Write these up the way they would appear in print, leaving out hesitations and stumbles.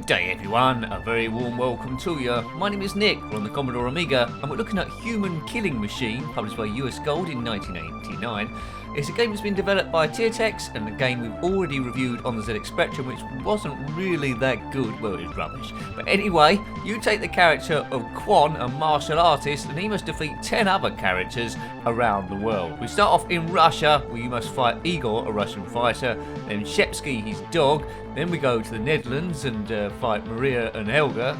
Good day everyone, a very warm welcome to you. My name is Nick, we're on the Commodore Amiga and we're looking at Human Killing Machine, published by US Gold in 1989. It's a game that's been developed by Tiertex and a game we've already reviewed on the ZX Spectrum, which wasn't really that good. Well, it was rubbish. But anyway, you take the character of Kwon, a martial artist, and he must defeat 10 other characters around the world. We start off in Russia, where you must fight Igor, a Russian fighter, then Shepsky, his dog, then we go to the Netherlands and fight Maria and Helga,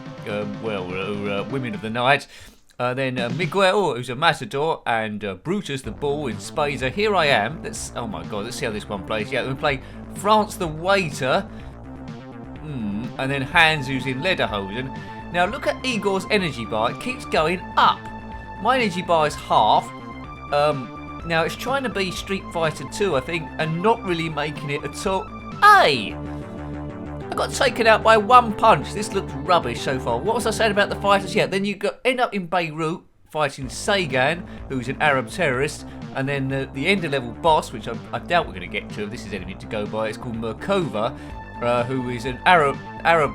women of the night. Then Miguel, who's a matador, and Brutus, the bull, in Spaza. Here I am. Oh my god, let's see how this one plays. Yeah, we play France, the waiter, and then Hans, who's in Lederhosen. Now look at Igor's energy bar. It keeps going up. My energy bar is half. Now it's trying to be Street Fighter 2, I think, and not really making it at all. Hey! I got taken out by one punch. This looks rubbish so far. What was I saying about the fighters? Yeah, then you end up in Beirut fighting Sagan, who's an Arab terrorist, and then the end of level boss, which I doubt we're going to get to if this is anything to go by. It's called Merkova, who is an Arab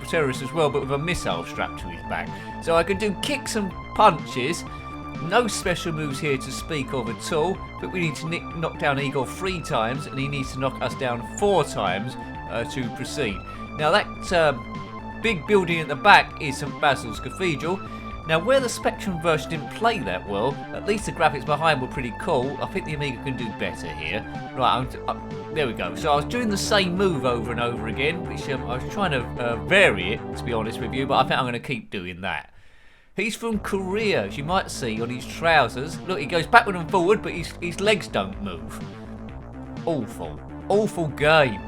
terrorist as well, but with a missile strapped to his back. So I can do kicks and punches. No special moves here to speak of at all, but we need to knock down Igor 3 times, and he needs to knock us down 4 times to proceed. Now that big building at the back is St Basil's Cathedral. Now where the Spectrum version didn't play that well, at least the graphics behind were pretty cool. I think the Amiga can do better here. Right, there we go. So I was doing the same move over and over again, which I was trying to vary it, to be honest with you, but I think I'm going to keep doing that. He's from Korea, as you might see on his trousers. Look, he goes backward and forward, but his legs don't move. Awful game.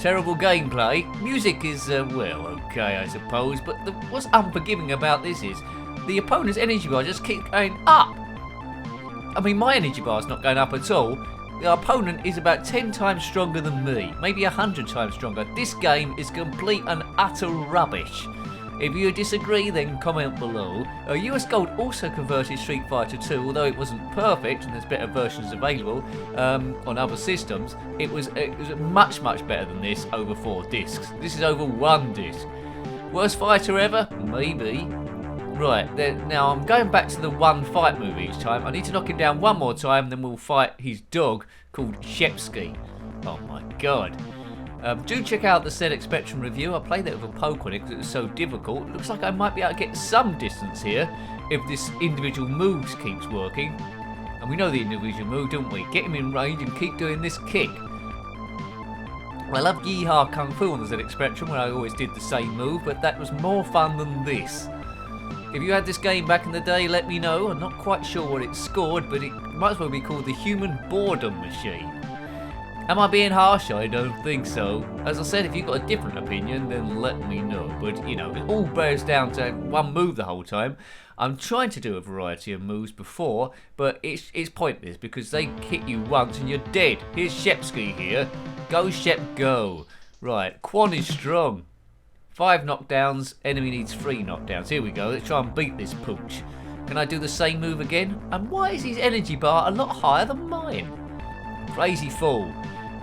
Terrible gameplay. Music is, well, okay, I suppose, but what's unforgiving about this is the opponent's energy bar just keeps going up. I mean, my energy bar's not going up at all. The opponent is about 10 times stronger than me, maybe 100 times stronger. This game is complete and utter rubbish. If you disagree, then comment below. US Gold also converted Street Fighter 2, although it wasn't perfect and there's better versions available on other systems. It was much better than this over 4 discs. This is over 1 disc. Worst fighter ever? Maybe. Right, now I'm going back to the one fight move each time. I need to knock him down one more time, then we'll fight his dog called Shepsky. Oh my god. Do check out the ZX Spectrum review. I played that with a poke on it because it was so difficult. It looks like I might be able to get some distance here if this individual moves keeps working. And we know the individual move, don't we? Get him in range and keep doing this kick. I love Yeehaw Kung Fu on the ZX Spectrum where I always did the same move, but that was more fun than this. If you had this game back in the day, let me know. I'm not quite sure what it scored, but it might as well be called the Human Boredom Machine. Am I being harsh? I don't think so. As I said, if you've got a different opinion, then let me know. But, you know, it all bears down to one move the whole time. I'm trying to do a variety of moves before, but it's pointless because they hit you once and you're dead. Here's Shepsky here. Go, Shep, go. Right, Kwon is strong. 5 knockdowns, enemy needs 3 knockdowns. Here we go, let's try and beat this pooch. Can I do the same move again? And why is his energy bar a lot higher than mine? Crazy fool.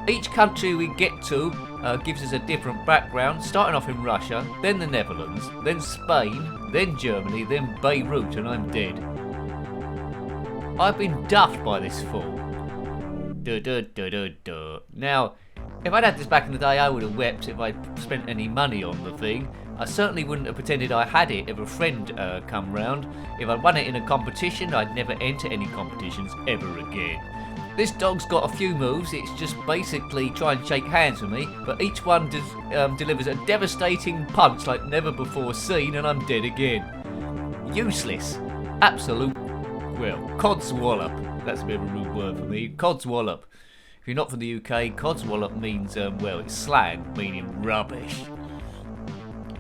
Each country we get to gives us a different background, starting off in Russia, then the Netherlands, then Spain, then Germany, then Beirut, and I'm dead. I've been duffed by this fool. Now, if I'd had this back in the day, I would have wept if I'd spent any money on the thing. I certainly wouldn't have pretended I had it if a friend come round. If I'd won it in a competition, I'd never enter any competitions ever again. This dog's got a few moves. It's just basically try and shake hands with me, but each one delivers a devastating punch like never before seen, and I'm dead again. Useless. Absolute, well, codswallop. That's a bit of a rude word for me. Codswallop. If you're not from the UK, codswallop means, well, it's slang, meaning rubbish.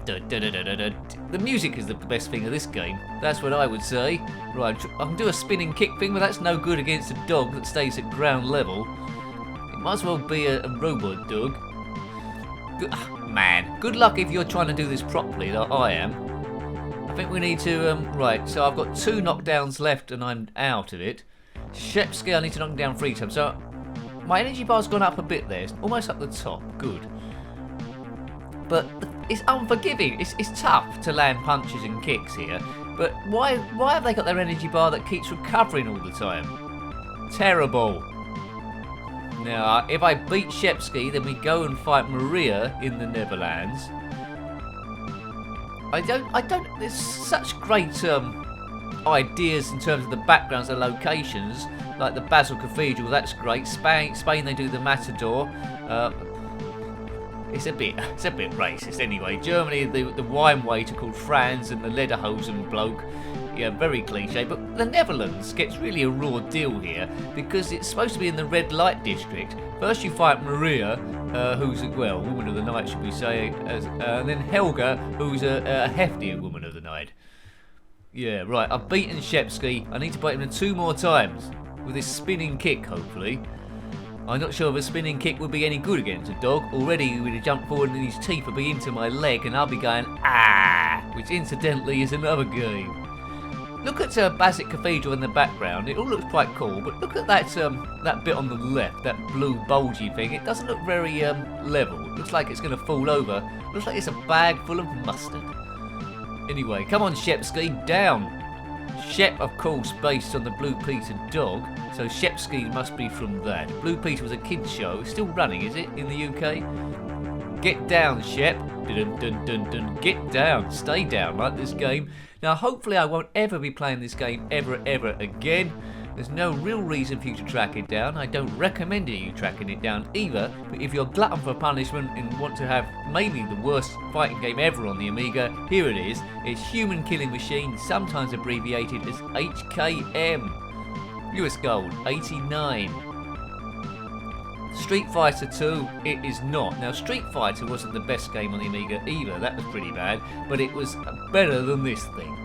The music is the best thing of this game. That's what I would say. Right, I can do a spinning kick thing, but that's no good against a dog that stays at ground level. It might as well be a robot dog. Man, good luck if you're trying to do this properly, like I am. I think we need to, right, so I've got 2 knockdowns left and I'm out of it. Shepsky, I need to knock him down 3 times. So my energy bar's gone up a bit there. It's almost up the top. Good. But it's unforgiving. It's tough to land punches and kicks here, but why have they got their energy bar that keeps recovering all the time? Terrible. Now, if I beat Shepsky, then we go and fight Maria in the Netherlands. I don't. There's such great ideas in terms of the backgrounds and locations, like the Basel Cathedral. That's great. Spain, they do the Matador. It's a bit racist anyway. Germany, the wine waiter called Franz and the Lederhosen bloke. Yeah, very cliche. But the Netherlands gets really a raw deal here because it's supposed to be in the red light district. First you fight Maria, who's a woman of the night, should we say, and then Helga, who's a heftier woman of the night. Yeah, right. I've beaten Shepsky. I need to beat him 2 more times with this spinning kick, hopefully. I'm not sure if a spinning kick would be any good against a dog. Already he would have jumped forward and his teeth would be into my leg and I'll be going, ah, which incidentally is another game. Look at Basel Cathedral in the background. It all looks quite cool, but look at that bit on the left, that blue bulgy thing. It doesn't look very level. It looks like it's going to fall over. Looks like it's a bag full of mustard. Anyway, come on Shepsky, down. Shep, of course, based on the Blue Peter dog, so Shepsky must be from that. Blue Peter was a kids' show. It's still running, is it, in the UK? Get down, Shep. Dun, dun, dun, dun. Get down. Stay down, like this game. Now, hopefully I won't ever be playing this game ever again. There's no real reason for you to track it down. I don't recommend you tracking it down either, but if you're glutton for punishment and want to have maybe the worst fighting game ever on the Amiga, here it is. It's Human Killing Machine, sometimes abbreviated as HKM. US Gold, 89. Street Fighter 2, it is not. Now, Street Fighter wasn't the best game on the Amiga either. That was pretty bad, but it was better than this thing.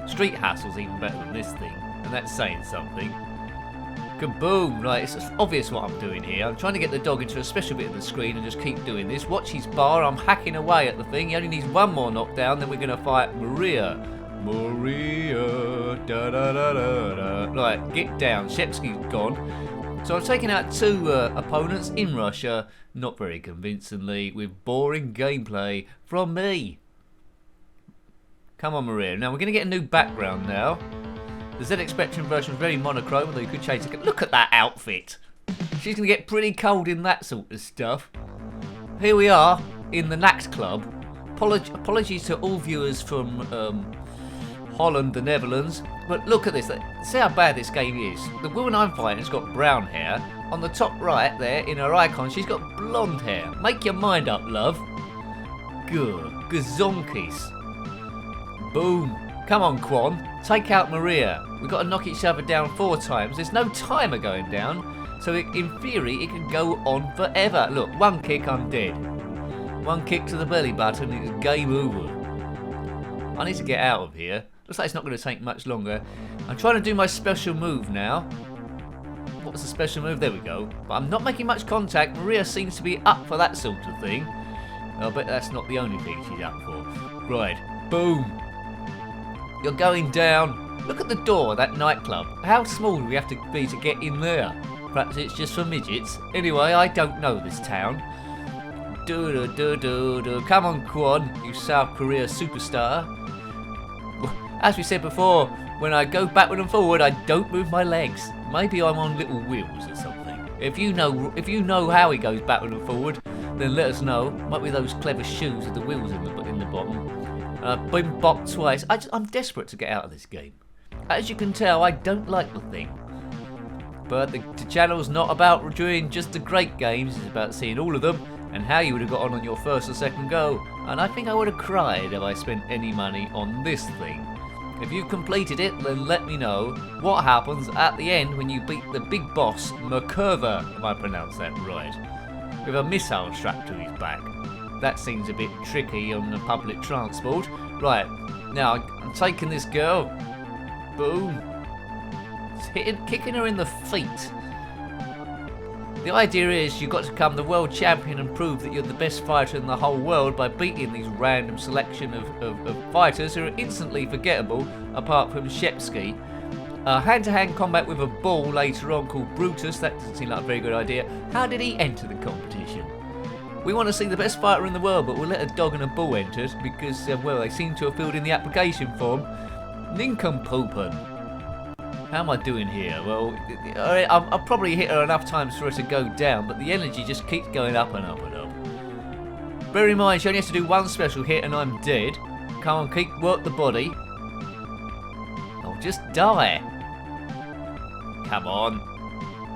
Street Hassle's even better than this thing. And that's saying something. Kaboom! Right, it's obvious what I'm doing here. I'm trying to get the dog into a special bit of the screen and just keep doing this. Watch his bar. I'm hacking away at the thing. He only needs 1 more knockdown, then we're going to fight Maria. Maria. Da da da da da. Right, get down. Shepsky's gone. So I've taken out 2 opponents in Russia, not very convincingly, with boring gameplay from me. Come on, Maria. Now we're going to get a new background now. The ZX Spectrum version was very monochrome, although you could change it. Look at that outfit! She's going to get pretty cold in that sort of stuff. Here we are, in the Nax Club. Apologies to all viewers from Holland, the Netherlands. But look at this. See how bad this game is. The woman I'm fighting has got brown hair. On the top right there, in her icon, she's got blonde hair. Make your mind up, love. Good. Gazonkis. Boom. Come on, Kwon. Take out Maria. We've got to knock each other down 4 times. There's no timer going down. So in theory, it can go on forever. Look, 1 kick, I'm dead. 1 kick to the belly button, it's game over. I need to get out of here. Looks like it's not going to take much longer. I'm trying to do my special move now. What's the special move? There we go. But I'm not making much contact. Maria seems to be up for that sort of thing. I bet that's not the only thing she's up for. Right. Boom. You're going down. Look at the door of that nightclub. How small do we have to be to get in there? Perhaps it's just for midgets. Anyway, I don't know this town. Do. Come on, Kwon, you South Korea superstar. As we said before, when I go backward and forward, I don't move my legs. Maybe I'm on little wheels or something. If you know how he goes backward and forward, then let us know. Might be those clever shoes with the wheels in the bottom. Been bopped twice. I'm desperate to get out of this game. As you can tell, I don't like the thing. But the channel's not about doing just the great games, it's about seeing all of them and how you would have got on your first or second go. And I think I would have cried if I spent any money on this thing. If you've completed it, then let me know what happens at the end when you beat the big boss, Merkava, if I pronounce that right, with a missile strapped to his back. That seems a bit tricky on the public transport. Right, now I'm taking this girl. Boom. Kicking her in the feet. The idea is you've got to become the world champion and prove that you're the best fighter in the whole world by beating these random selection of fighters who are instantly forgettable, apart from Shepsky. Hand-to-hand combat with a ball later on called Brutus. That doesn't seem like a very good idea. How did he enter the competition? We want to see the best fighter in the world, but we'll let a dog and a bull enter because, well, they seem to have filled in the application form. Nincompoopen. How am I doing here? Well, I've probably hit her enough times for her to go down, but the energy just keeps going up and up and up. Bear in mind, she only has to do one special hit and I'm dead. Come on, work the body. I'll just die. Come on.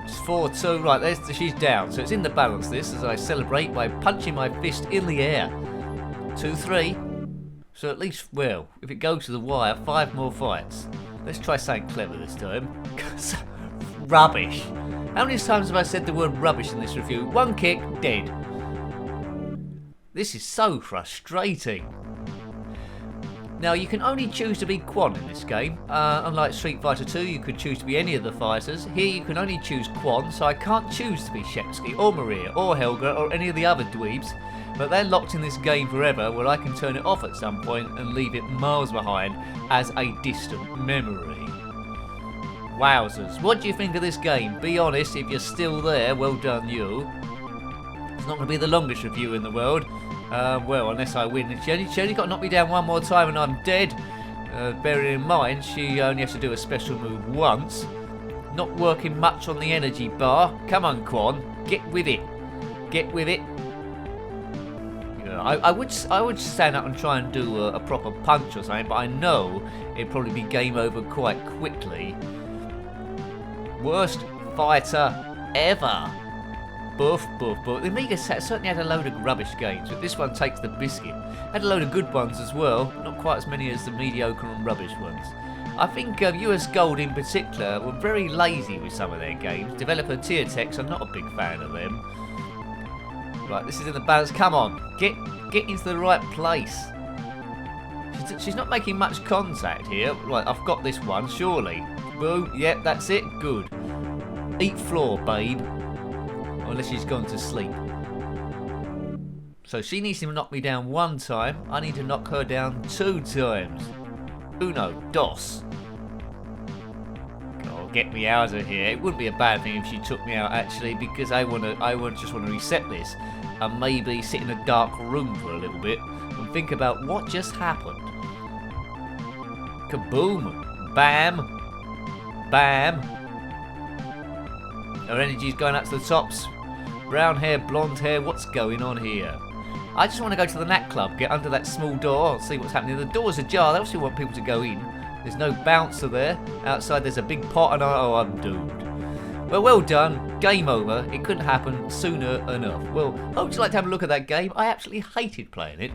It's 4-2. Right, she's down. So it's in the balance, this, as I celebrate by punching my fist in the air. 2-3. So at least, well, if it goes to the wire, 5 more fights. Let's try something clever this time. Rubbish. How many times have I said the word rubbish in this review? 1 kick, dead. This is so frustrating. Now, you can only choose to be Kwon in this game. Unlike Street Fighter 2, you could choose to be any of the fighters. Here, you can only choose Kwon, so I can't choose to be Shepsky, or Maria, or Helga, or any of the other dweebs. But they're locked in this game forever, where I can turn it off at some point and leave it miles behind as a distant memory. Wowzers. What do you think of this game? Be honest, if you're still there, well done you. It's not going to be the longest review in the world. Well, unless I win. She only got to knock me down one more time and I'm dead. Bearing in mind, she only has to do a special move once. Not working much on the energy bar. Come on, Kwon. Get with it. Get with it. I would stand up and try and do a proper punch or something, but I know it'd probably be game over quite quickly. Worst fighter ever. Boof, boof, boof. The Amiga certainly had a load of rubbish games, but this one takes the biscuit. Had a load of good ones as well, not quite as many as the mediocre and rubbish ones. I think US Gold in particular were very lazy with some of their games. Developer Tiertex, I'm not a big fan of them. Right, this is in the balance. Come on, get into the right place. She's not making much contact here. Right, I've got this one, surely. Boo, yep, that's it, good. Eat floor, babe. Unless she's gone to sleep. So she needs to knock me down 1 time. I need to knock her down 2 times. Uno, dos. Oh, get me out of here. It wouldn't be a bad thing if she took me out actually, because I just want to reset this and maybe sit in a dark room for a little bit and think about what just happened. Kaboom! Bam! Bam! Her energy's going up to the tops. Brown hair, blonde hair, what's going on here? I just want to go to the nat club, get under that small door, see what's happening. The door's ajar, they obviously want people to go in. There's no bouncer there. Outside there's a big pot and I'm doomed. Well done. Game over. It couldn't happen sooner enough. Well, hope you like to have a look at that game. I absolutely hated playing it.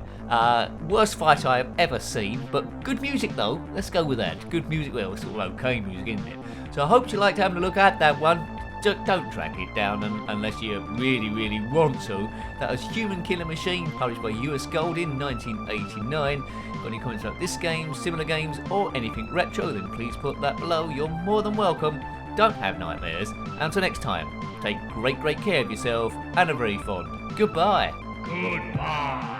Worst fight I have ever seen, but good music though. Let's go with that. Good music, well, it's all okay music, isn't it? So I hope you liked having a look at that one. Don't track it down unless you really want to. That was Human Killer Machine, published by US Gold in 1989. Got any comments about this game, similar games, or anything retro, then please put that below. You're more than welcome. Don't have nightmares. Until next time, take great care of yourself and a very fond goodbye. Goodbye.